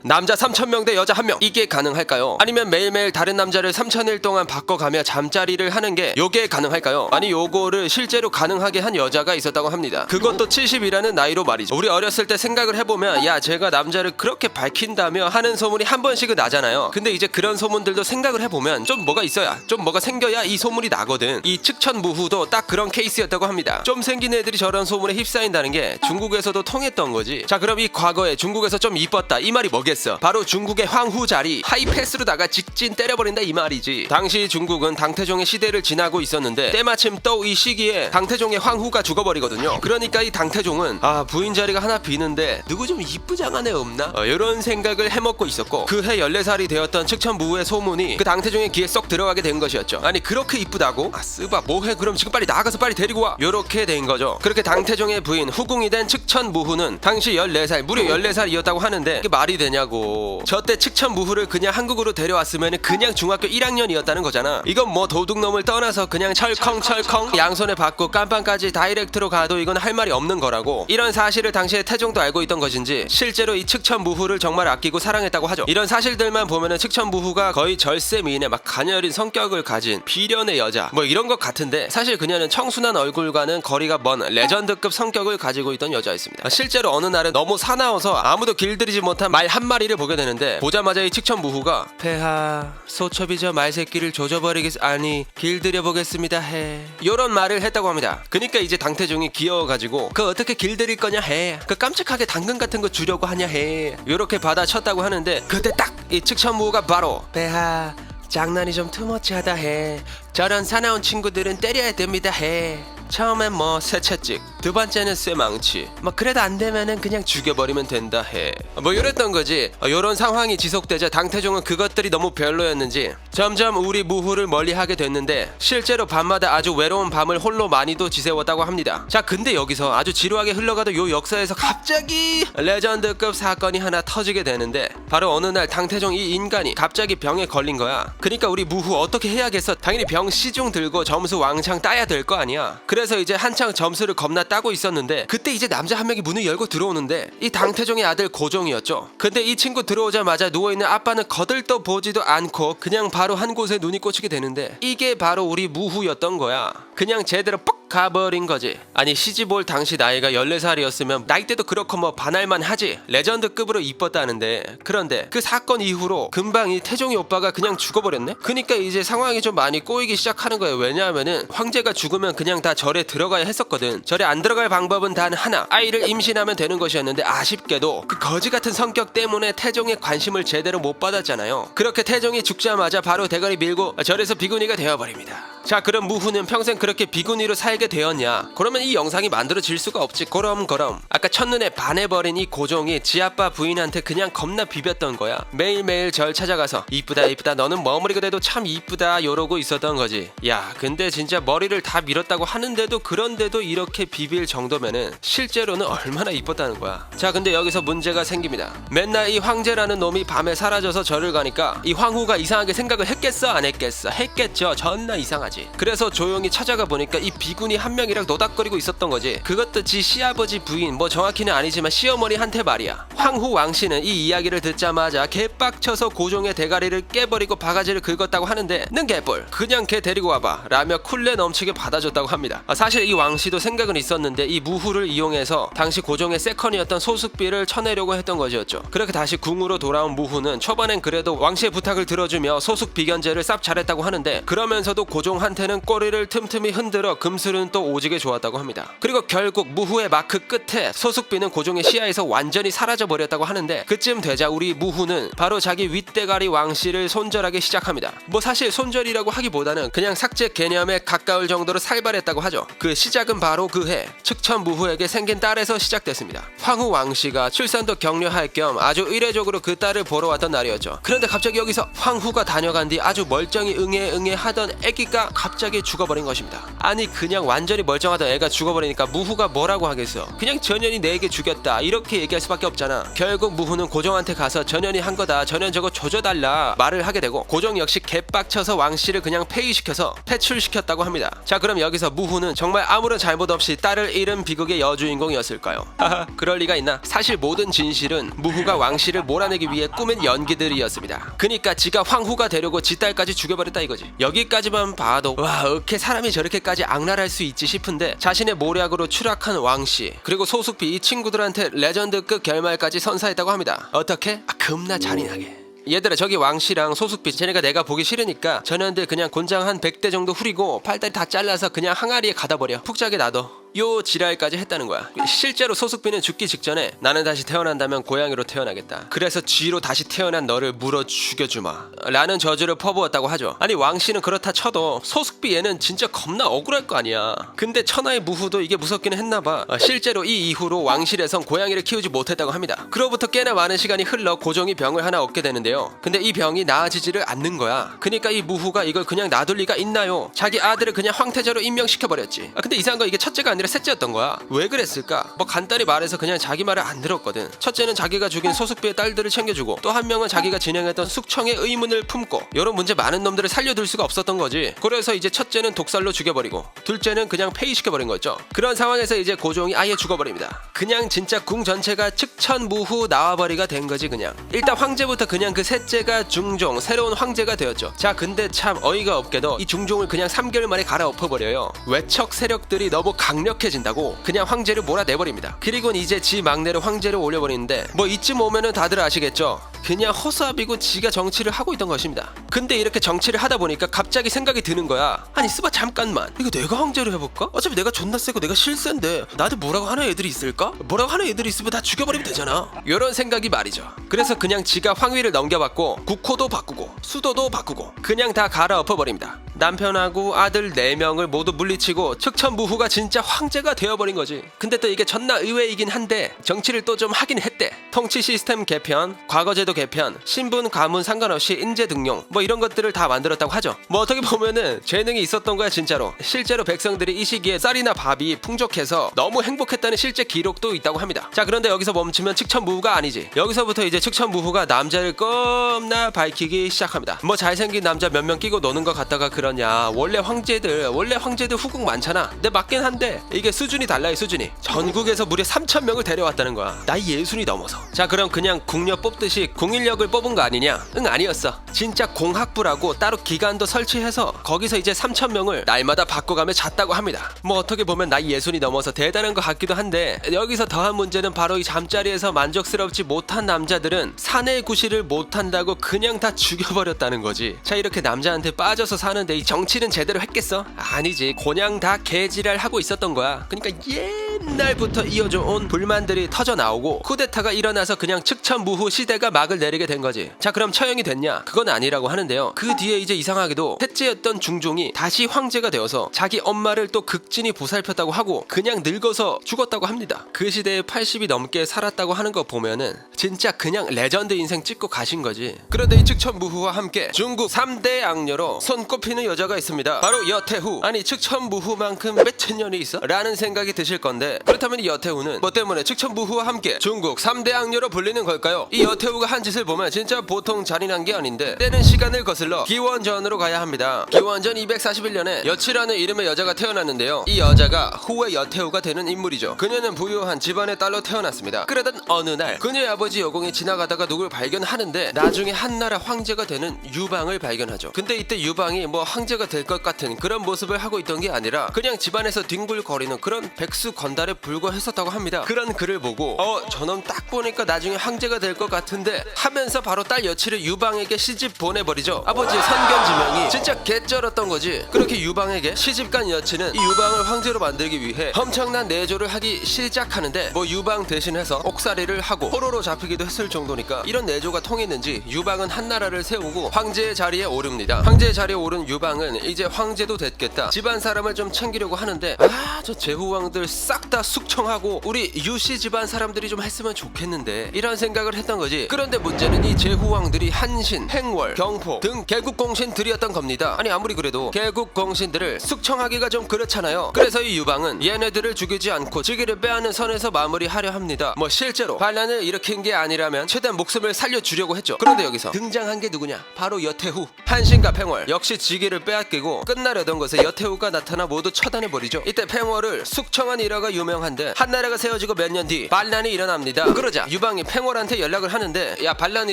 남자 3,000명 대 여자 1명, 이게 가능할까요? 아니면 매일매일 다른 남자를 3,000일 동안 바꿔가며 잠자리를 하는 게 요게 가능할까요? 아니 요거를 실제로 가능하게 한 여자가 있었다고 합니다. 그것도 70이라는 나이로 말이죠. 우리 어렸을 때 생각을 해보면 야 제가 남자를 그렇게 밝힌다며 하는 소문이 한 번씩은 나잖아요. 근데 이제 그런 소문들도 생각을 해보면 좀 뭐가 있어야, 좀 뭐가 생겨야 이 소문이 나거든. 이 측천무후도 딱 그런 케이스였다고 합니다. 좀 생긴 애들이 저런 소문에 휩싸인다는 게 중국에서도 통했던 거지. 자 그럼 이 과거에 중국에서 좀 이뻤다 이 말이 뭐겠어? 바로 중국의 황후 자리 하이패스로다가 직진 때려버린다 이 말이지. 당시 중국은 당태종의 시대를 지나고 있었는데 때마침 또 이 시기에 당태종의 황후가 죽어버리거든요. 그러니까 이 당태종은 아 부인 자리가 하나 비는데 누구 좀 이쁘장한 애 없나? 이런 생각을 해먹고 있었고 그해 14살이 되었던 측천무후의 소문이 그 당태종의 귀에 쏙 들어가게 된 것이었죠. 아니 그렇게 이쁘다고? 아 쓰바 뭐해 그럼 지금 빨리 나가서 빨리 데리고 와. 요렇게 된 거죠. 그렇게 당태종의 부인 후궁이 된 측천무후는 당시 14살 무려 14살이었다고 하는데 이게 말이 되냐고. 저때 측천무후를 그냥 한국으로 데려왔으면 그냥 중학교 1학년이었다는 거잖아. 이건 뭐 도둑놈을 떠나서 그냥 철컹 양손에 받고 깜빵까지 다이렉트로 가도 이건 할 말이 없는 거라고. 이런 사실을 당시에 태종도 알고 있던 것인지 실제로 이 측천무후를 정말 아끼고 사랑했다고 하죠. 이런 사실들만 보면은 측천무후가 거의 절세 미인의 막 가녀린 성격을 가진 비련의 여자 뭐 이런 것 같은데 사실 그녀는 청순한 얼굴과는 거리가 먼 레전드급 성격을 가지고 있던 여자였습니다. 실제로 어느 날은 너무 사나워서 아무도 길들이지 못한 말 한 마리를 보게 되는데 보자마자 이 측천무후가 폐하 소첩이 저 말새끼를 조져버리겠 아니 길들여 보겠습니다 해 요런 말을 했다고 합니다. 그러니까 이제 당태종이 귀여워가지고 그 어떻게 길들일 거냐 해 그 깜찍하게 당근 같은 거 주려고 하냐 해 요렇게 받아쳤다고 하는데 그때 딱 이 측천무후가 바로 폐하 장난이 좀 투머치하다 해 저런 사나운 친구들은 때려야 됩니다 해 처음엔 뭐 새채찍 두 번째는 쇠망치 뭐 그래도 안 되면은 그냥 죽여버리면 된다 해 뭐 이랬던 거지. 요런 상황이 지속되자 당태종은 그것들이 너무 별로였는지 점점 우리 무후를 멀리하게 됐는데 실제로 밤마다 아주 외로운 밤을 홀로 많이도 지새웠다고 합니다. 자 근데 여기서 아주 지루하게 흘러가던 요 역사에서 갑자기 레전드급 사건이 하나 터지게 되는데 바로 어느 날 당태종 이 인간이 갑자기 병에 걸린 거야. 그러니까 우리 무후 어떻게 해야겠어? 당연히 병 시중 들고 점수 왕창 따야 될 거 아니야. 그래서 이제 한창 점수를 겁나 따고 있었는데 그때 이제 남자 한 명이 문을 열고 들어오는데 이 당태종의 아들 고종이었죠. 근데 이 친구 들어오자마자 누워있는 아빠는 거들떠 보지도 않고 그냥 바로 한 곳에 눈이 꽂히게 되는데 이게 바로 우리 무후였던 거야. 그냥 제대로 뻑 가버린 거지. 아니 시집올 당시 나이가 14살이었으면 나이대도 그렇고 뭐 반할만 하지. 레전드급으로 이뻤다는데 그런데 그 사건 이후로 금방 이 태종이 오빠가 그냥 죽어버렸네. 그니까 이제 상황이 좀 많이 꼬이기 시작하는 거예요. 왜냐하면은 황제가 죽으면 그냥 다 절에 들어가야 했었거든. 절에 안 들어갈 방법은 단 하나 아이를 임신하면 되는 것이었는데 아쉽게도 그 거지 같은 성격 때문에 태종의 관심을 제대로 못 받았잖아요. 그렇게 태종이 죽자마자 바로 대가리 밀고 절에서 비구니가 되어버립니다. 자 그럼 무후는 평생 그렇게 비구니로 살게 되었냐? 그러면 이 영상이 만들어질 수가 없지. 그럼 아까 첫눈에 반해버린 이 고종이 지아빠 부인한테 그냥 겁나 비볐던 거야. 매일매일 절 찾아가서 이쁘다 너는 머무리고 돼도 참 이쁘다 요러고 있었던 거지. 야 근데 진짜 머리를 다 밀었다고 하는데도 그런데도 이렇게 비빌 정도면은 실제로는 얼마나 이뻤다는 거야. 자 근데 여기서 문제가 생깁니다. 맨날 이 황제라는 놈이 밤에 사라져서 절을 가니까 이 황후가 이상하게 생각을 했겠어 안 했겠어? 했겠죠. 존나 이상하지. 그래서 조용히 찾아가 보니까 이 비군이 한 명이랑 노닥거리고 있었던 거지. 그것도 지 시아버지 부인 뭐 정확히는 아니지만 시어머니한테 말이야. 황후 왕씨는 이 이야기를 듣자마자 개빡쳐서 고종의 대가리를 깨버리고 바가지를 긁었다고 하는데 는 개뿔 그냥 걔 데리고 와봐 라며 쿨레 넘치게 받아줬다고 합니다. 사실 이 왕씨도 생각은 있었는데 이 무후를 이용해서 당시 고종의 세컨이었던 소숙비를 쳐내려고 했던 것이었죠. 그렇게 다시 궁으로 돌아온 무후는 초반엔 그래도 왕씨의 부탁을 들어주며 소숙 비견제를 쌉 잘했다고 하는데 그러면서도 고종한테는 꼬리를 틈틈이 흔들어 금술은 또 오지게 좋았다고 합니다. 그리고 결국 무후의 마크 끝에 소숙비는 고종의 시야에서 완전히 사라져버렸다고 하는데 그쯤 되자 우리 무후는 바로 자기 윗대가리 왕씨를 손절하기 시작합니다. 뭐 사실 손절이라고 하기보다는 그냥 삭제 개념에 가까울 정도로 살발했다고 하죠. 그 시작은 바로 그해 측천무후에게 생긴 딸에서 시작됐습니다. 황후 왕씨가 출산도 격려할 겸 아주 의례적으로 그 딸을 보러 왔던 날이었죠. 그런데 갑자기 여기서 황후가 다녀간 뒤 아주 멀쩡히 응애 하던 애기가 갑자기 죽어버린 것입니다. 아니 그냥 완전히 멀쩡하던 애가 죽어버리니까 무후가 뭐라고 하겠어. 그냥 전현이 내게 죽였다 이렇게 얘기할 수밖에 없잖아. 결국 무후는 고종한테 가서 전현이 한 거다, 전현 저거 조져달라 말을 하게 되고, 고종 역시 개빡쳐서 왕씨를 그냥 폐위시켜서 퇴출시켰다고 합니다. 자 그럼 여기서 무후는 정말 아무런 잘못 없이 딸을 잃은 비극의 여주인공이었을까요? 하하, 그럴 리가 있나. 사실 모든 진실은 무후가 왕씨를 몰아내기 위해 꾸민 연기들이었습니다. 그니까 지가 황후가 되려고 지 딸까지 죽여버렸다 이거지. 여기까지만 봐도 와, 어떻게 사람이 저렇게까지 악랄할 수 있지 싶은데, 자신의 모략으로 추락한 왕씨 그리고 소숙비 이 친구들한테 레전드급 결말까지 선사했다고 합니다. 어떻게? 겁나 잔인하게. 얘들아, 저기 왕씨랑 소숙비 쟤네가 내가 보기 싫으니까 전현들 그냥 곤장 한 100대 정도 후리고 팔다리 다 잘라서 그냥 항아리에 가다 버려. 푹 자게 놔둬. 요 지랄까지 했다는 거야. 실제로 소숙비는 죽기 직전에 나는 다시 태어난다면 고양이로 태어나겠다, 그래서 쥐로 다시 태어난 너를 물어 죽여주마 라는 저주를 퍼부었다고 하죠. 아니 왕씨는 그렇다 쳐도 소숙비 얘는 진짜 겁나 억울할 거 아니야. 근데 천하의 무후도 이게 무섭기는 했나봐. 실제로 이 이후로 왕실에선 고양이를 키우지 못했다고 합니다. 그로부터 꽤나 많은 시간이 흘러 고종이 병을 하나 얻게 되는데요. 근데 이 병이 나아지지를 않는 거야. 그니까 이 무후가 이걸 그냥 놔둘 리가 있나요? 자기 아들을 그냥 황태자로 임명시켜버렸지. 근데 이상한 거 이게 첫째가 아니라 셋째였던 거야. 왜 그랬을까? 뭐 간단히 말해서 그냥 자기 말을 안 들었거든. 첫째는 자기가 죽인 소숙비의 딸들을 챙겨주고, 또 한 명은 자기가 진행했던 숙청의 의문을 품고, 이런 문제 많은 놈들을 살려둘 수가 없었던 거지. 그래서 이제 첫째는 독살로 죽여버리고 둘째는 그냥 폐위시켜버린 거죠. 그런 상황에서 이제 고종이 아예 죽어버립니다. 그냥 진짜 궁 전체가 측천무후 나와버리가 된 거지. 그냥 일단 황제부터 그냥 그 셋째가 중종, 새로운 황제가 되었죠. 자 근데 참 어이가 없게도 이 중종을 그냥 3개월 만에 갈아엎어버려요. 외척 세력들이 너무 강력해진다고 그냥 황제를 몰아내버립니다. 그리고 이제 지 막내를 황제를 올려버리는데, 뭐 이쯤 오면은 다들 아시겠죠? 그냥 허수아비고 지가 정치를 하고 있던 것입니다. 근데 이렇게 정치를 하다 보니까 갑자기 생각이 드는 거야. 아니 스바 잠깐만, 이거 내가 황제로 해볼까? 어차피 내가 존나 세고 내가 실세인데 나한테 뭐라고 하는 애들이 있을까? 뭐라고 하는 애들이 있으면 다 죽여버리면 되잖아, 이런 생각이 말이죠. 그래서 그냥 지가 황위를 넘겨받고 국호도 바꾸고 수도도 바꾸고 그냥 다 갈아엎어버립니다. 남편하고 아들 4명을 모두 물리치고 측천무후가 진짜 황제가 되어버린 거지. 근데 또 이게 존나 의외이긴 한데 정치를 또 좀 하긴 했대. 통치 시스템 개편, 과거제도 개편, 신분 가문 상관없이 인재 등용 뭐 이런 것들을 다 만들었다고 하죠. 뭐 어떻게 보면은 재능이 있었던 거야 진짜로. 실제로 백성들이 이 시기에 쌀이나 밥이 풍족해서 너무 행복했다는 실제 기록도 있다고 합니다. 자 그런데 여기서 멈추면 측천무후가 아니지. 여기서부터 이제 측천무후가 남자를 겁나 밝히기 시작합니다. 뭐 잘생긴 남자 몇 명 끼고 노는 것 같다가 그러냐, 원래 황제들 후궁 많잖아. 근데 맞긴 한데 이게 수준이 달라요. 수준이 전국에서 무려 3,000명을 데려왔다는 거야. 나이 예순이 넘어서. 자 그럼 그냥 궁녀 뽑듯이 궁인력을 뽑은 거 아니냐? 응, 아니었어. 진짜 공학부라고 따로 기관도 설치해서 거기서 이제 3,000명을 날마다 바꿔가며 잤다고 합니다. 뭐 어떻게 보면 나이 예순이 넘어서 대단한 것 같기도 한데, 여기서 더한 문제는 바로 이 잠자리에서 만족스럽지 못한 남자들은 사내 구실을 못한다고 그냥 다 죽여버렸다는 거지. 자 이렇게 남자한테 빠져서 사는데 이 정치는 제대로 했겠어? 아니지. 그냥 다 개지랄 하고 있었던 거야. 그러니까 옛날부터 이어져 온 불만들이 터져 나오고 쿠데타가 일어나서 그냥 측천무후 시대가 막을 내리게 된 거지. 자 그럼 처형이 됐냐? 그건 아니라고 하는데요. 그 뒤에 이제 이상하게도 셋째였던 중종이 다시 황제가 되어서 자기 엄마를 또 극진히 보살폈다고 하고 그냥 늙어서 죽었다고 합니다. 그 시대에 80이 넘게 살았다고 하는 거 보면은 진짜 그냥 레전드 인생 찍고 가신 거지. 그런데 이 측천무후와 함께 중국 3대 악녀로 손꼽히는 여자가 있습니다. 바로 여태후. 아니 측천무후만큼 몇천 년이 있어? 라는 생각이 드실 건데, 그렇다면 이 여태후는 뭐 때문에 측천무후와 함께 중국 3대 악녀로 불리는 걸까요? 이 여태후가 한 짓을 보면 진짜 보통 잔인한 게 아닌데, 때는 시간을 거슬러 기원전으로 가야 합니다. 기원전 241년에 여치라는 이름의 여자가 태어났는데요. 이 여자가 후의 여태후가 되는 인물이죠. 그녀는 부유한 집안의 딸로 태어났습니다. 그러던 어느 날 그녀의 아버지 여공이 지나가다가 누굴 발견하는데 나중에 한나라 황제가 되는 유방을 발견하죠. 근데 이때 유방이 뭐 황제가 될 것 같은 그런 모습을 하고 있던 게 아니라 그냥 집안에서 뒹굴거리는 그런 백수 건달에 불과했었다고 합니다. 그런 글을 보고 저놈 딱 보니까 나중에 황제가 될 것 같은데 하면서 바로 딸 여치를 유방에게 시집 보내버리죠. 아버지의 선견지명이 진짜 개쩔었던 거지. 그렇게 유방에게 시집간 여치는 이 유방을 황제로 만들기 위해 엄청난 내조를 하기 시작하는데, 뭐 유방 대신해서 옥살이를 하고 포로로 잡히기도 했을 정도니까 이런 내조가 통했는지 유방은 한나라를 세우고 황제의 자리에 오릅니다. 황제의 자리에 오른 유방은 이제 황제도 됐겠다, 집안 사람을 좀 챙기려고 하는데, 저 제후왕들 싹 다 숙청하고 우리 유씨 집안 사람들이 좀 했으면 좋겠는데 이런 생각을 했던 거지. 그런데 문제는 이 제후왕들이 한신, 행월, 경포 등 개국공신들이었던 겁니다. 아니 아무리 그래도 개국공신들을 숙청하기가 좀 그렇잖아요. 그래서 이 유방은 얘네들을 죽이지 않고 직위를 빼앗는 선에서 마무리하려 합니다. 뭐 실제로 반란을 일으킨 게 아니라면 최대한 목숨을 살려주려고 했죠. 그런데 여기서 등장한 게 누구냐? 바로 여태후. 한신과 팽월 역시 직위를 빼앗기고 끝나려던 것에 여태후가 나타나 모두 처단해버리죠. 이때 팽월을 숙청한 일화가 유명한데 한나라가 세워지고 몇 년 뒤 반란이 일어납니다. 그러자 유방이 팽월한테 연락을 하는데 야 반란이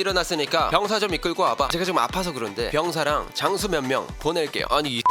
일어났으니까 병사 좀 이끌고 와봐. 제가 좀 아파서 그런데 병사랑 장수 몇 명 보낼게요. 아니 이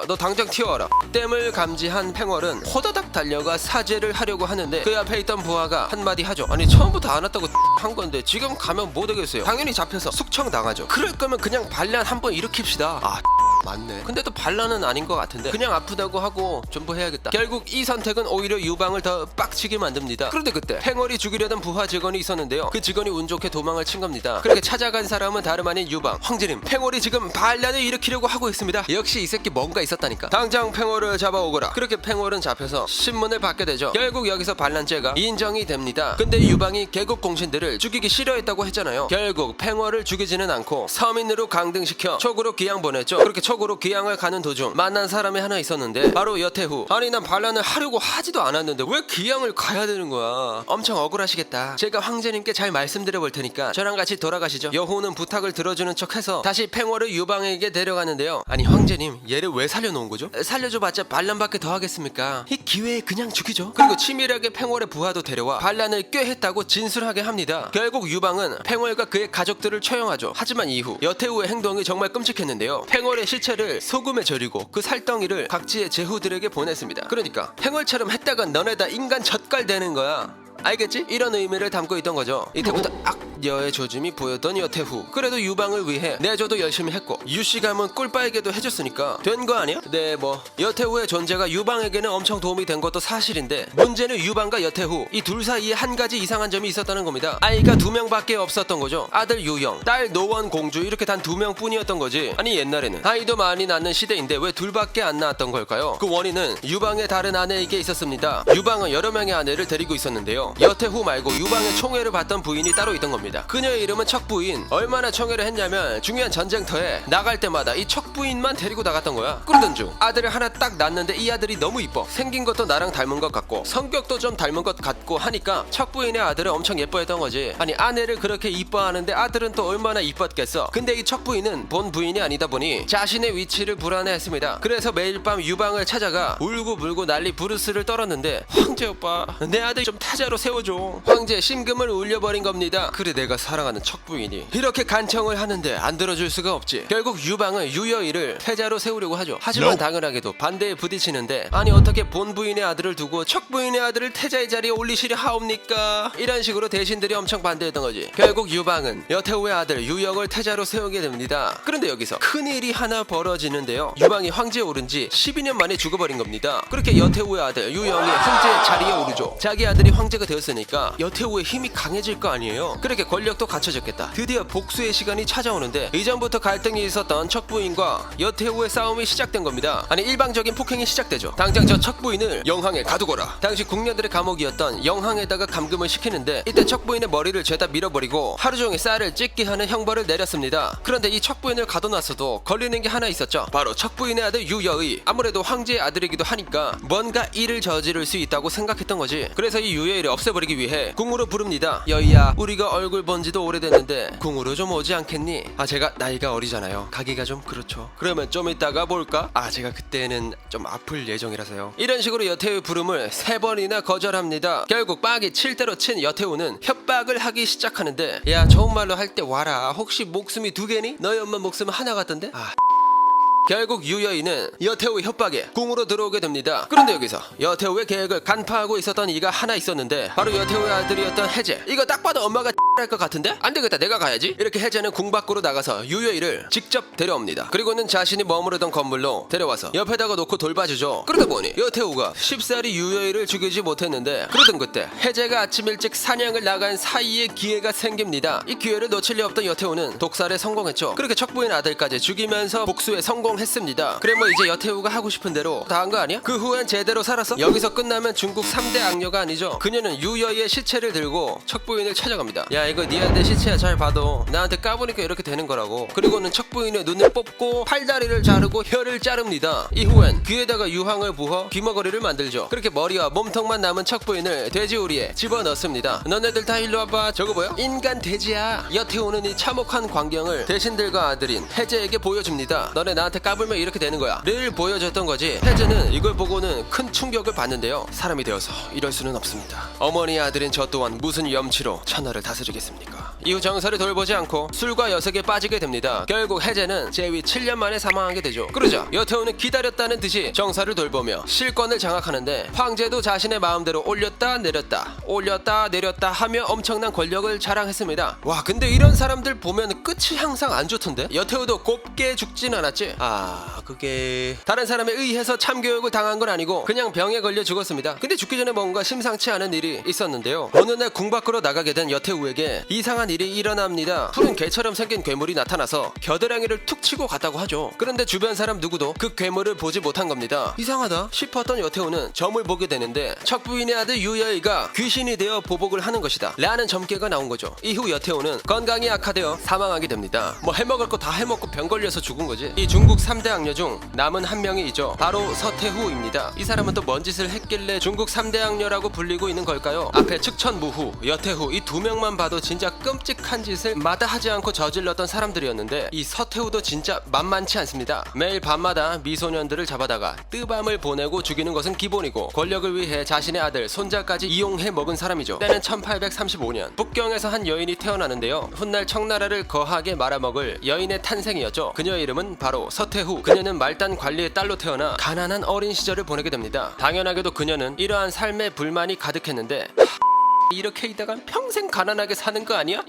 너 당장 튀어와라. 땜을 감지한 팽월은 호다닥 달려가 사죄를 하려고 하는데 그 앞에 있던 부하가 한마디 하죠. 아니 처음부터 안 왔다고 한 건데 지금 가면 뭐 되겠어요. 당연히 잡혀서 숙청 당하죠. 그럴 거면 그냥 반란 한번 일으킵시다. 아 맞네. 근데 또 반란은 아닌 것 같은데 그냥 아프다고 하고 전부해야겠다. 결국 이 선택은 오히려 유방을 더 빡치게 만듭니다. 그런데 그때 팽월이 죽이려던 부하 직원이 있었는데요. 그 직원이 운 좋게 도망을 친 겁니다. 그렇게 찾아간 사람은 다름 아닌 유방. 황제님, 팽월이 지금 반란을 일으키려고 하고 있습니다. 역시 이 새끼 뭔가 있었다니까. 당장 팽월을 잡아오거라. 그렇게 팽월은 잡혀서 신문을 받게 되죠. 결국 여기서 반란죄가 인정이 됩니다. 근데 유방이 개국 공신들을 죽이기 싫어했다고 했잖아요. 결국 팽월을 죽이지는 않고 서민으로 강등시켜 촉으로 귀양 보냈죠. 그렇게 촉으로 귀양을 가는 도중 만난 사람이 하나 있었는데 바로 여태후. 아니 난 반란을 하려고 하지도 않았는데 왜 귀양을 가야 되는 거야. 엄청 억울하시겠다. 제가 황제님께 잘 말씀드려 볼 테니까 저랑 같이 돌아가시죠. 여호는 부탁을 들어주는 척해서 다시 팽월을 유방에게 데려가는데요. 아니 황제님 얘를 왜 살려놓은 거죠? 살려줘봤자 반란밖에 더 하겠습니까? 이 기회에 그냥 죽이죠. 그리고 치밀하게 팽월의 부하도 데려와 반란을 꾀했다고 진술하게 합니다. 결국 유방은 팽월과 그의 가족들을 처형하죠. 하지만 이후 여태후의 행동이 정말 끔찍했는데요. 팽월의 시체를 소금에 절이고 그 살덩이를 각지의 제후들에게 보냈습니다. 그러니까 팽월처럼 했다간 너네 다 인간 젓갈 되는 거야. 알겠지? 이런 의미를 담고 있던 거죠. 이때부터 악녀의 조짐이 보였던 여태후. 그래도 유방을 위해 내조도 열심히 했고 유씨감은 꿀빨게도 해줬으니까 된 거 아니야? 네 뭐 여태후의 존재가 유방에게는 엄청 도움이 된 것도 사실인데 문제는 유방과 여태후 이 둘 사이에 한 가지 이상한 점이 있었다는 겁니다. 아이가 2명밖에 없었던 거죠. 아들 유영, 딸 노원 공주 이렇게 단 2명뿐이었던 거지. 아니 옛날에는 아이도 많이 낳는 시대인데 왜 둘밖에 안 낳았던 걸까요? 그 원인은 유방의 다른 아내에게 있었습니다. 유방은 여러 명의 아내를 데리고 있었는데요. 여태후 말고 유방의 총애를 받던 부인이 따로 있던 겁니다. 그녀의 이름은 척부인. 얼마나 총애를 했냐면 중요한 전쟁터에 나갈 때마다 이 척부인만 데리고 나갔던 거야. 그러던 중 아들을 하나 딱 낳았는데 이 아들이 너무 이뻐. 생긴 것도 나랑 닮은 것 같고 성격도 좀 닮은 것 같고 하니까 척부인의 아들을 엄청 예뻐했던 거지. 아니 아내를 그렇게 이뻐하는데 아들은 또 얼마나 이뻤겠어. 근데 이 척부인은 본 부인이 아니다 보니 자신의 위치를 불안해했습니다. 그래서 매일 밤 유방을 찾아가 울고불고 난리 부르스를 떨었는데 황제 오빠 내 아들 좀 타자로 세워줘. 황제 심금을 울려버린 겁니다. 그래 내가 사랑하는 척부인이 이렇게 간청을 하는데 안 들어줄 수가 없지. 결국 유방은 유여이를 태자로 세우려고 하죠. 하지만 당연하게도 반대에 부딪히는데 아니 어떻게 본 부인의 아들을 두고 척부인의 아들을 태자의 자리에 올리시려 하옵니까? 이런 식으로 대신들이 엄청 반대했던 거지. 결국 유방은 여태후의 아들 유영을 태자로 세우게 됩니다. 그런데 여기서 큰일이 하나 벌어지는데요. 유방이 황제에 오른 지 12년 만에 죽어버린 겁니다. 그렇게 여태후의 아들 유영이 황제 자리에 오르죠. 자기 아들이 황제가 되었으니까 여태후의 힘이 강해질 거 아니에요. 그렇게 권력도 갖춰졌겠다. 드디어 복수의 시간이 찾아오는데 이전부터 갈등이 있었던 척부인과 여태후의 싸움이 시작된 겁니다. 아니 일방적인 폭행이 시작되죠. 당장 저 척부인을 영항에 가두거라. 당시 궁녀들의 감옥이었던 영항에다가 감금을 시키는데 이때 척부인의 머리를 죄다 밀어버리고 하루 종일 쌀을 찢게 하는 형벌을 내렸습니다. 그런데 이 척부인을 가둬놨어도 걸리는 게 하나 있었죠. 바로 척부인의 아들 유여의. 아무래도 황제의 아들이기도 하니까 뭔가 일을 저지를 수 있다고 생각했던 거지. 그래서 이 유여의를 없애버리기 위해 궁으로 부릅니다. 여의야 우리가 얼굴 본 지도 오래됐는데 궁으로 좀 오지 않겠니? 아 제가 나이가 어리잖아요. 가기가 좀 그렇죠. 그러면 좀 이따가 볼까? 아 제가 그때는 좀 아플 예정이라서요. 이런 식으로 여태후의 부름을 3번이나 거절합니다. 결국 빡이 칠 대로 친 여태후는 협박을 하기 시작하는데 야 좋은 말로 할 때 와라. 혹시 목숨이 2개니? 너희 엄마 목숨은 하나 같던데? 결국 유여인은 여태후의 협박에 궁으로 들어오게 됩니다. 그런데 여기서 여태후의 계획을 간파하고 있었던 이가 하나 있었는데 바로 여태후의 아들이었던 해제. 이거 딱 봐도 엄마가 할 것 같은데? 안되겠다 내가 가야지. 이렇게 해제는 궁 밖으로 나가서 유여이를 직접 데려옵니다. 그리고는 자신이 머무르던 건물로 데려와서 옆에다가 놓고 돌봐주죠. 그러다 보니 여태후가 쉽사리 유여이를 죽이지 못했는데 그러던 그때 해제가 아침 일찍 사냥을 나간 사이에 기회가 생깁니다. 이 기회를 놓칠 리 없던 여태후는 독살에 성공했죠. 그렇게 척부인 아들까지 죽이면서 복수에 성공 성공했습니다. 그래 뭐 이제 여태우가 하고 싶은 대로 다 한 거 아니야? 그 후엔 제대로 살았어? 여기서 끝나면 중국 3대 악녀가 아니죠. 그녀는 유여의 시체를 들고 척부인을 찾아갑니다. 야 이거 니한테 시체야, 잘 봐도 나한테 까보니까 이렇게 되는 거라고. 그리고는 척부인의 눈을 뽑고 팔다리를 자르고 혀를 자릅니다. 이후엔 귀에다가 유황을 부어 귀머거리를 만들죠. 그렇게 머리와 몸통만 남은 척부인을 돼지우리에 집어넣습니다. 너네들 다 일로 와봐. 저거 보여? 인간 돼지야. 여태우는 이 참혹한 광경을 대신들과 아들인 혜재에게 보여줍니다. 너네 나한테 까불면 이렇게 되는 거야 를 보여줬던 거지. 혜재는 이걸 보고는 큰 충격을 받는데요. 사람이 되어서 이럴 수는 없습니다. 어머니의 아들인 저 또한 무슨 염치로 천하를 다스리겠습니까? 이후 정사를 돌보지 않고 술과 여색에 빠지게 됩니다. 결국 혜재는 재위 7년 만에 사망하게 되죠. 그러자 여태우는 기다렸다는 듯이 정사를 돌보며 실권을 장악하는데 황제도 자신의 마음대로 올렸다 내렸다 하며 엄청난 권력을 자랑했습니다. 와 근데 이런 사람들 보면 끝이 항상 안 좋던데? 여태우도 곱게 죽진 않았지? 그게 다른 사람에 의해서 참교육을 당한 건 아니고 그냥 병에 걸려 죽었습니다. 근데 죽기 전에 뭔가 심상치 않은 일이 있었는데요. 어느 날 궁 밖으로 나가게 된 여태우에게 이상한 일이 일어납니다. 푸른 개처럼 생긴 괴물이 나타나서 겨드랑이를 툭 치고 갔다고 하죠. 그런데 주변 사람 누구도 그 괴물을 보지 못한 겁니다. 이상하다 싶었던 여태우는 점을 보게 되는데 척부인의 아들 유여이가 귀신이 되어 보복을 하는 것이다 라는 점괘가 나온 거죠. 이후 여태우는 건강이 악화되어 사망하게 됩니다. 뭐 해먹을 거 다 해먹고 병 걸려서 죽은 거지. 이 중국 3대 악녀 중 남은 한 명이 있죠. 바로 서태후입니다. 이 사람은 또 뭔 짓을 했길래 중국 3대 악녀라고 불리고 있는 걸까요? 앞에 측천무후, 여태후 이 두 명만 봐도 진짜 끔찍한 짓을 마다하지 않고 저질렀던 사람들이었는데 이 서태후도 진짜 만만치 않습니다. 매일 밤마다 미소년들을 잡아다가 뜨밤을 보내고 죽이는 것은 기본이고 권력을 위해 자신의 아들, 손자까지 이용해 먹은 사람이죠. 때는 1835년 북경에서 한 여인이 태어나는데요. 훗날 청나라를 거하게 말아먹을 여인의 탄생이었죠. 그녀의 이름은 바로 서태후. 그녀는 말단 관리의 딸로 태어나 가난한 어린 시절을 보내게 됩니다. 당연하게도 그녀는 이러한 삶에 불만이 가득했는데 이렇게 있다간 평생 가난하게 사는 거 아니야?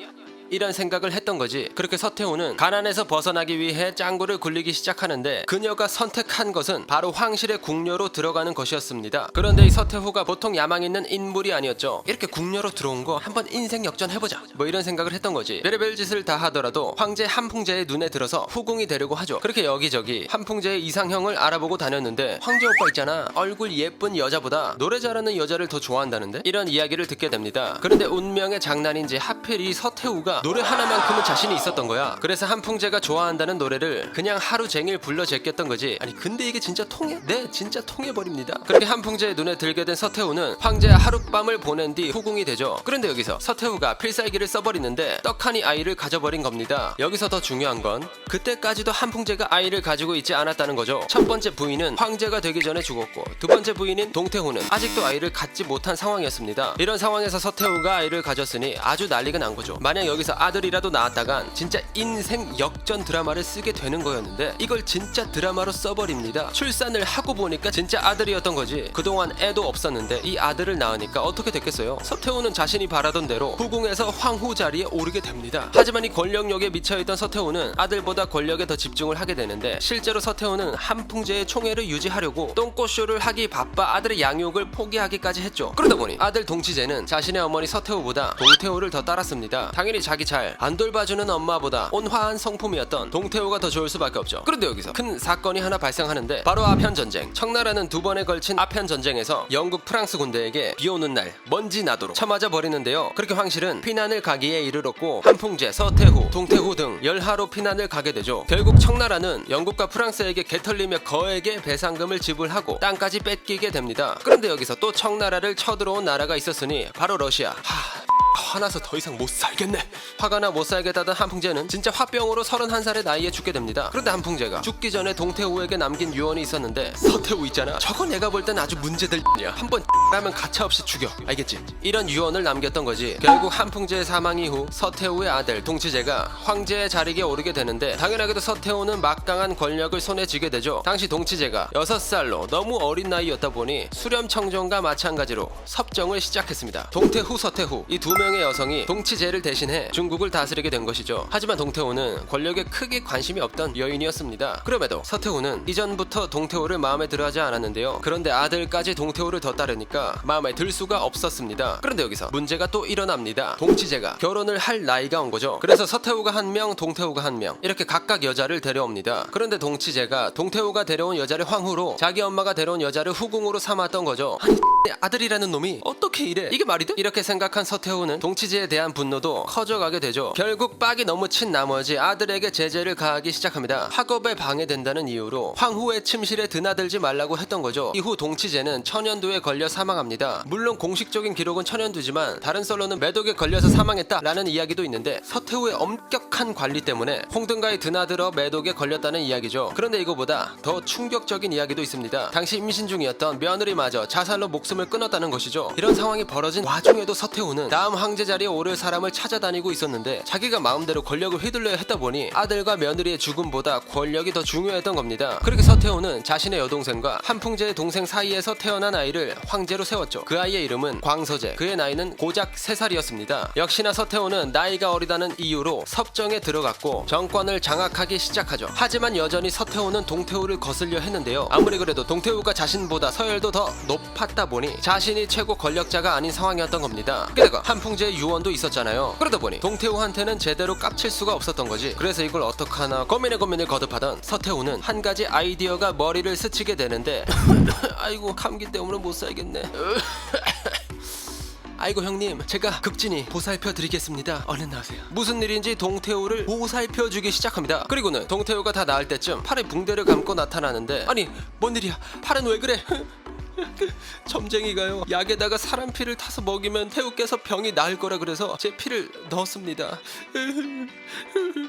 이런 생각을 했던 거지. 그렇게 서태후는 가난에서 벗어나기 위해 짱구를 굴리기 시작하는데 그녀가 선택한 것은 바로 황실의 궁녀로 들어가는 것이었습니다. 그런데 이 서태후가 보통 야망 있는 인물이 아니었죠. 이렇게 궁녀로 들어온 거 한번 인생 역전해보자 뭐 이런 생각을 했던 거지. 별의별 짓을 다 하더라도 황제 한풍제의 눈에 들어서 후궁이 되려고 하죠. 그렇게 여기저기 한풍제의 이상형을 알아보고 다녔는데 황제 오빠 있잖아, 얼굴 예쁜 여자보다 노래 잘하는 여자를 더 좋아한다는데? 이런 이야기를 듣게 됩니다. 그런데 운명의 장난인지 하필 이 서태후가 노래 하나만큼은 자신이 있었던 거야. 그래서 한풍제가 좋아한다는 노래를 그냥 하루 종일 불러 제꼈던 거지. 아니 근데 이게 진짜 통해? 네 진짜 통해버립니다. 그렇게 한풍제의 눈에 들게 된 서태후는 황제와 하룻밤을 보낸 뒤 후궁이 되죠. 그런데 여기서 서태후가 필살기를 써버리는데 떡하니 아이를 가져버린 겁니다. 여기서 더 중요한 건 그때까지도 한풍제가 아이를 가지고 있지 않았다는 거죠. 첫 번째 부인은 황제가 되기 전에 죽었고 두 번째 부인인 동태후는 아직도 아이를 갖지 못한 상황이었습니다. 이런 상황에서 서태후가 아이를 가졌으니 아주 난리가 난 거죠. 만약 여기서 아들이라도 낳았다간 진짜 인생 역전 드라마를 쓰게 되는 거였는데 이걸 진짜 드라마로 써버립니다. 출산을 하고 보니까 진짜 아들이었던 거지. 그동안 애도 없었는데 이 아들을 낳으니까 어떻게 됐겠어요? 서태후는 자신이 바라던 대로 후궁에서 황후 자리에 오르게 됩니다. 하지만 이 권력욕에 미쳐있던 서태후는 아들보다 권력에 더 집중을 하게 되는데 실제로 서태후는 한풍제의 총애를 유지하려고 똥꼬쇼를 하기 바빠 아들의 양육을 포기하기까지 했죠. 그러다 보니 아들 동치제는 자신의 어머니 서태후보다 동태후를 더 따랐습니다. 당연히 자기 잘 안 돌봐주는 엄마보다 온화한 성품이었던 동태후가 더 좋을 수밖에 없죠. 그런데 여기서 큰 사건이 하나 발생하는데 바로 아편전쟁. 청나라는 두 번에 걸친 아편전쟁에서 영국 프랑스 군대에게 비오는 날 먼지 나도록 쳐맞아 버리는데요. 그렇게 황실은 피난을 가기에 이르렀고 한풍제, 서태후, 동태후 등 열하로 피난을 가게 되죠. 결국 청나라는 영국과 프랑스에게 개털리며 거액의 배상금을 지불하고 땅까지 뺏기게 됩니다. 그런데 여기서 또 청나라를 쳐들어온 나라가 있었으니 바로 러시아. 화나서 더 이상 못 살겠네. 화가 나 못 살겠다던 한풍제는 진짜 화병으로 31살의 나이에 죽게 됩니다. 그런데 한풍제가 죽기 전에 동태후에게 남긴 유언이 있었는데 서태후 있잖아, 저거 내가 볼 땐 아주 문제될 야 한번 하면 가차없이 죽여, 알겠지? 이런 유언을 남겼던 거지. 결국 한풍제의 사망 이후 서태후의 아들 동치제가 황제의 자리에 오르게 되는데 당연하게도 서태후는 막강한 권력을 손에 쥐게 되죠. 당시 동치제가 6살로 너무 어린 나이였다 보니 수렴청정과 마찬가지로 섭정을 시작했습니다. 동태후, 서태후 이 두 명의 여성이 동치제를 대신해 중국을 다스리게 된 것이죠. 하지만 동태호는 권력에 크게 관심이 없던 여인이었습니다. 그럼에도 서태후는 이전부터 동태호를 마음에 들어하지 않았는데요. 그런데 아들까지 동태호를 더 따르니까 마음에 들 수가 없었습니다. 그런데 여기서 문제가 또 일어납니다. 동치제가 결혼을 할 나이가 온 거죠. 그래서 서태후가 한 명, 동태후가 한 명 이렇게 각각 여자를 데려옵니다. 그런데 동치제가 동태후가 데려온 여자를 황후로, 자기 엄마가 데려온 여자를 후궁으로 삼았던 거죠. 아니 아들이라는 놈이 어떻게 이래? 이게 말이 돼? 이렇게 생각한 서태후는 동치제에 대한 분노도 커져가게 되죠. 결국 빡이 너무 친 나머지 아들에게 제재를 가하기 시작합니다. 학업에 방해된다는 이유로 황후의 침실에 드나들지 말라고 했던 거죠. 이후 동치제는 천연두에 걸려 사망합니다. 물론 공식적인 기록은 천연두지만 다른 썰로는 매독에 걸려서 사망했다라는 이야기도 있는데 서태후의 엄격한 관리 때문에 홍등가에 드나들어 매독에 걸렸다는 이야기죠. 그런데 이거보다 더 충격적인 이야기도 있습니다. 당시 임신 중이었던 며느리마저 자살로 목숨을 끊었다는 것이죠. 이런 상황이 벌어진 와중에도 서태후는 다음 황제 자리에 오를 사람을 찾아다니고 있었는데 자기가 마음대로 권력을 휘둘러야 했다 보니 아들과 며느리의 죽음보다 권력이 더 중요했던 겁니다. 그렇게 서태후는 자신의 여동생과 한풍제의 동생 사이에서 태어난 아이를 황제로 세웠죠. 그 아이의 이름은 광서제, 그의 나이는 고작 3살이었습니다. 역시나 서태후는 나이가 어리다는 이유로 섭정에 들어갔고 정권을 장악하기 시작하죠. 하지만 여전히 서태후는 동태후를 거슬려 했는데요. 아무리 그래도 동태후가 자신보다 서열도 더 높았다 보니 자신이 최고 권력자가 아닌 상황이었던 겁니다. 게다가 한풍제의 유언도 있었잖아요. 그러다 보니 동태후한테는 제대로 깝칠 수가 없었던 거지. 그래서 이걸 어떡하나 고민에 고민을 거듭하던 서태후는 한 가지 아이디어가 머리를 스치게 되는데 아이고 감기 때문에 못 살겠네. 아이고 형님, 제가 극진히 보살펴 드리겠습니다. 얼른 나오세요. 무슨 일인지 동태후를 보살펴 주기 시작합니다. 그리고는 동태후가 다 나을 때쯤 팔에 붕대를 감고 나타나는데, 아니 뭔 일이야, 팔은 왜 그래? 점쟁이가요, 약에다가 사람 피를 타서 먹이면 태우께서 병이 나을 거라 그래서 제 피를 넣었습니다.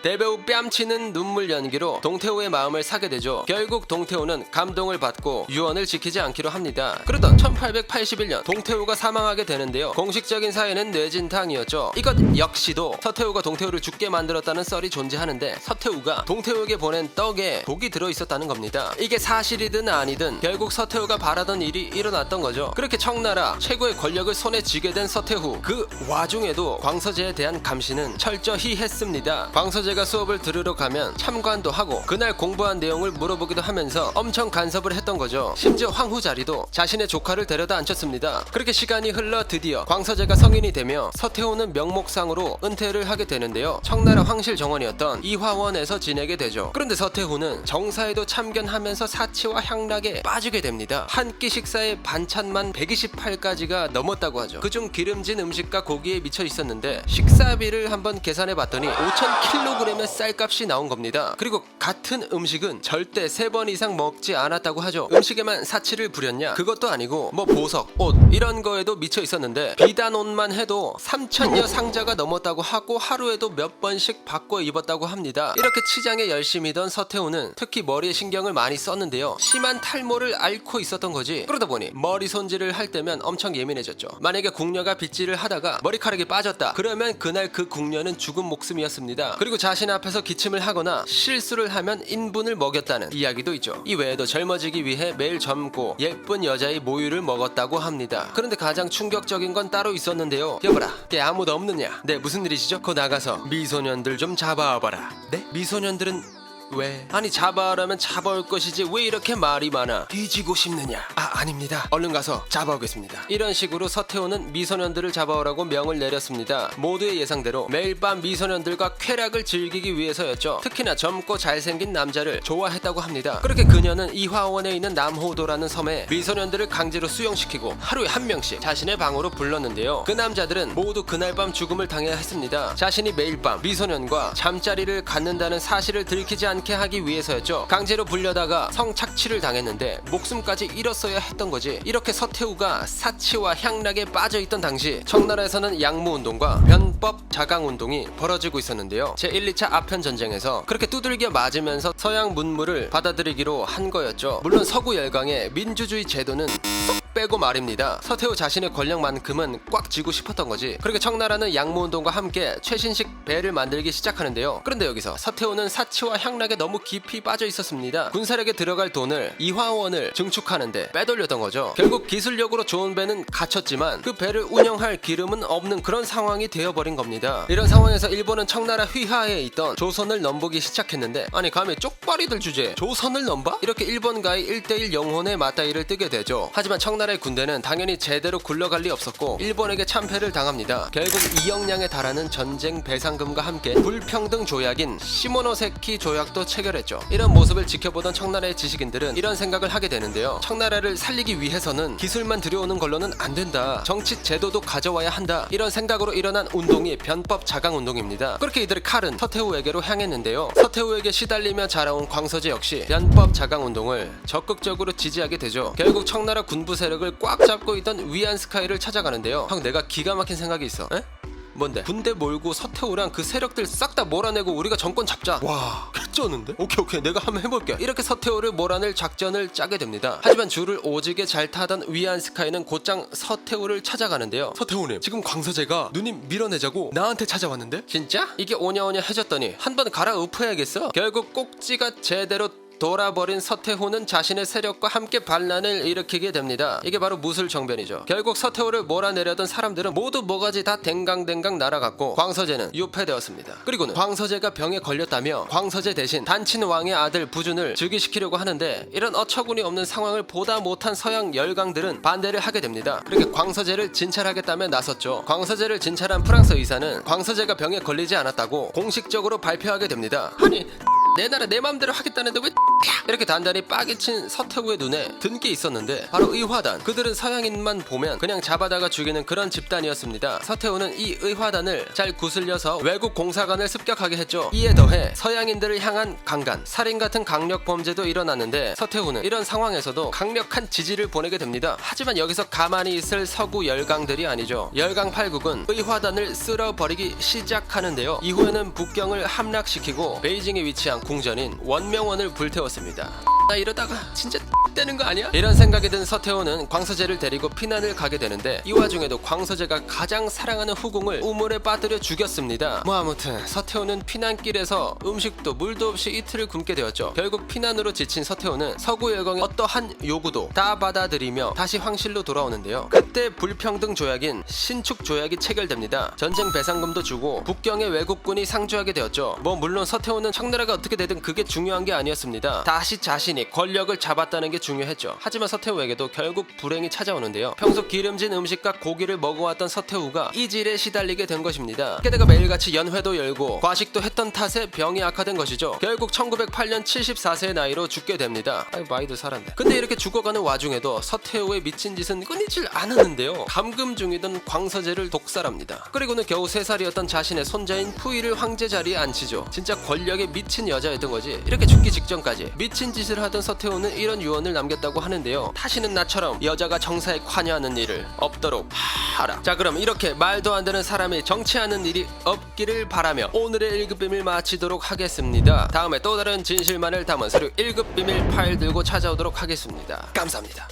대배우 뺨치는 눈물 연기로 동태후의 마음을 사게 되죠. 결국 동태후는 감동을 받고 유언을 지키지 않기로 합니다. 그러던 1881년 동태후가 사망하게 되는데요. 공식적인 사연은 뇌진탕이었죠. 이것 역시도 서태후가 동태후를 죽게 만들었다는 썰이 존재하는데, 서태후가 동태후에게 보낸 떡에 독이 들어있었다는 겁니다. 이게 사실이든 아니든 결국 서태후가 바라던 일이 일어났던 거죠. 그렇게 청나라 최고의 권력을 손에 쥐게 된 서태후, 그 와중에도 광서제에 대한 감시는 철저히 했습니다. 광서제가 수업을 들으러 가면 참관도 하고 그날 공부한 내용을 물어보기도 하면서 엄청 간섭을 했던 거죠. 심지어 황후 자리도 자신의 조카를 데려다 앉혔습니다. 그렇게 시간이 흘러 드디어 광서제가 성인이 되며 서태후는 명목상으로 은퇴를 하게 되는데요. 청나라 황실 정원이었던 이화원에서 지내게 되죠. 그런데 서태후는 정사에도 참견하면서 사치와 향락에 빠지게 됩니다. 한 끼 식사의 반찬만 128가지가 넘었다고 하죠. 그중 기름진 음식과 고기에 미쳐 있었는데 식사비를 한번 계산해 봤더니 5,000kg의 쌀값이 나온 겁니다. 그리고 같은 음식은 절대 3번 이상 먹지 않았다고 하죠. 음식에만 사치를 부렸냐? 그것도 아니고 뭐 보석, 옷 이런 거에도 미쳐 있었는데 비단 옷만 해도 3,000여 상자가 넘었다고 하고 하루에도 몇 번씩 바꿔 입었다고 합니다. 이렇게 치장에 열심이던 서태후는 특히 머리에 신경을 많이 썼는데요. 심한 탈모를 앓고 있었던 거지. 그러다 보니 머리 손질을 할 때면 엄청 예민해졌죠. 만약에 궁녀가 빗질을 하다가 머리카락이 빠졌다 그러면 그날 그 궁녀는 죽은 목숨이었습니다. 그리고 자신 앞에서 기침을 하거나 실수를 하면 인분을 먹였다는 이야기도 있죠. 이 외에도 젊어지기 위해 매일 젊고 예쁜 여자의 모유를 먹었다고 합니다. 그런데 가장 충격적인 건 따로 있었는데요. 여보라, 때 아무도 없느냐? 네, 무슨 일이시죠? 거 나가서 미소년들 좀 잡아와봐라. 네? 미소년들은 왜? 아니 잡아오라면 잡아올 것이지 왜 이렇게 말이 많아? 뒤지고 싶느냐? 아닙니다. 얼른 가서 잡아오겠습니다. 이런 식으로 서태후는 미소년들을 잡아오라고 명을 내렸습니다. 모두의 예상대로 매일 밤 미소년들과 쾌락을 즐기기 위해서였죠. 특히나 젊고 잘생긴 남자를 좋아했다고 합니다. 그렇게 그녀는 이화원에 있는 남호도라는 섬에 미소년들을 강제로 수용시키고 하루에 한 명씩 자신의 방으로 불렀는데요. 그 남자들은 모두 그날 밤 죽음을 당해야 했습니다. 자신이 매일 밤 미소년과 잠자리를 갖는다는 사실을 들키지 않게 하기 위해서였죠. 강제로 불려다가 성착취를 당했는데 목숨까지 잃었어야 했던 거지. 이렇게 서태후가 사치와 향락에 빠져있던 당시 청나라에서는 양무운동과 변법 자강운동이 벌어지고 있었는데요. 제1, 2차 아편 전쟁에서 그렇게 두들겨 맞으면서 서양 문물을 받아들이기로 한 거였죠. 물론 서구 열강의 민주주의 제도는 쏙 빼고 말입니다. 서태후 자신의 권력만큼은 꽉 쥐고 싶었던 거지. 그렇게 청나라는 양모운동과 함께 최신식 배를 만들기 시작하는데요. 그런데 여기서 서태후는 사치와 향락에 너무 깊이 빠져 있었습니다. 군사력에 들어갈 돈을 이화원을 증축하는데 빼돌렸던 거죠. 결국 기술력으로 좋은 배는 갖췄지만 그 배를 운영할 기름은 없는 그런 상황이 되어버린 겁니다. 이런 상황에서 일본은 청나라 휘하에 있던 조선을 넘보기 시작했는데, 아니 감히 쪽발이들 주제에 조선을 넘봐? 이렇게 일본과의 1대1 영혼의 맞다이를 뜨게 되죠. 하지만 청나라의 군대는 당연히 제대로 굴러갈 리 없었고 일본에게 참패를 당합니다. 결국 2억 량에 달하는 전쟁 배상금과 함께 불평등 조약인 시모노세키 조약도 체결했죠. 이런 모습을 지켜보던 청나라의 지식인들은 이런 생각을 하게 되는데요. 청나라를 살리기 위해서는 기술만 들여오는 걸로는 안 된다. 정치 제도도 가져와야 한다. 이런 생각으로 일어난 운동이 변법 자강 운동입니다. 그렇게 이들의 칼은 서태후에게로 향했는데요. 서태후에게 시달리며 자라온 광서제 역시 변법 자강 운동을 적극적으로 지지하게 되죠. 결국 청나라 군부 세력을 꽉 잡고 있던 위안스카이를 찾아가는데요. 형, 내가 기가 막힌 생각이 있어. 에? 뭔데? 군대 몰고 서태후랑 그 세력들 싹 다 몰아내고 우리가 정권 잡자. 와, 개쩌는데? 오케이 내가 한번 해볼게. 이렇게 서태후를 몰아낼 작전을 짜게 됩니다. 하지만 줄을 오지게 잘 타던 위안스카이는 곧장 서태후를 찾아가는데요. 서태후님, 지금 광서제가 누님 밀어내자고 나한테 찾아왔는데? 진짜? 이게 오냐오냐 해줬더니 한번 갈아엎어야겠어. 결국 꼭지가 제대로 돌아버린 서태후는 자신의 세력과 함께 반란을 일으키게 됩니다. 이게 바로 무술정변이죠. 결국 서태후를 몰아내려던 사람들은 모두 뭐가지 다 댕강댕강 날아갔고 광서제는 유폐되었습니다. 그리고는 광서제가 병에 걸렸다며 광서제 대신 단친왕의 아들 부준을 즉위시키려고 하는데, 이런 어처구니 없는 상황을 보다 못한 서양 열강들은 반대를 하게 됩니다. 그렇게 광서제를 진찰하겠다며 나섰죠. 광서제를 진찰한 프랑스 의사는 광서제가 병에 걸리지 않았다고 공식적으로 발표하게 됩니다. 아니, 내 나라 내 맘대로 하겠다는데 왜 이렇게 단단히 빠개친 서태후의 눈에 든 게 있었는데, 바로 의화단. 그들은 서양인만 보면 그냥 잡아다가 죽이는 그런 집단이었습니다. 서태후는 이 의화단을 잘 구슬려서 외국 공사관을 습격하게 했죠. 이에 더해 서양인들을 향한 강간, 살인 같은 강력 범죄도 일어났는데, 서태후는 이런 상황에서도 강력한 지지를 보내게 됩니다. 하지만 여기서 가만히 있을 서구 열강들이 아니죠. 열강 8국은 의화단을 쓸어버리기 시작하는데요. 이후에는 북경을 함락시키고 베이징에 위치한 궁전인 원명원을 불태웠습니다. 나 이러다가 진짜 되는 거 아니야? 이런 생각이 든 서태후는 광서제를 데리고 피난을 가게 되는데, 이 와중에도 광서제가 가장 사랑하는 후궁을 우물에 빠뜨려 죽였습니다. 뭐 아무튼 서태후는 피난길에서 음식도 물도 없이 이틀을 굶게 되었죠. 결국 피난으로 지친 서태후는 서구 열강의 어떠한 요구도 다 받아들이며 다시 황실로 돌아오는데요. 그때 불평등 조약인 신축 조약이 체결됩니다. 전쟁 배상금도 주고 북경의 외국군이 상주하게 되었죠. 뭐 물론 서태후는 청나라가 어떻게 되든 그게 중요한 게 아니었습니다. 다시 자신이 권력을 잡았다는 게 중요했죠. 하지만 서태후에게도 결국 불행이 찾아오는데요. 평소 기름진 음식과 고기를 먹어왔던 서태후가 이질에 시달리게 된 것입니다. 게다가 매일같이 연회도 열고 과식도 했던 탓에 병이 악화된 것이죠. 결국 1908년 74세의 나이로 죽게 됩니다. 아이, 많이도 살았네. 근데 이렇게 죽어가는 와중에도 서태후의 미친 짓은 끊이질 않았는데요. 감금 중이던 광서제를 독살합니다. 그리고는 겨우 3살이었던 자신의 손자인 푸이를 황제 자리에 앉히죠. 진짜 권력에 미친 여자였던 거지. 이렇게 죽기 직전까지 미친 짓을 하던 서태후는 이런 유언을 남겼다고 하는데요. 다시는 나처럼 여자가 정사에 관여하는 일을 없도록 하라. 자, 그럼 이렇게 말도 안 되는 사람이 정치하는 일이 없기를 바라며 오늘의 1급 비밀 마치도록 하겠습니다. 다음에 또 다른 진실만을 담은 서류 1급 비밀 파일 들고 찾아오도록 하겠습니다. 감사합니다.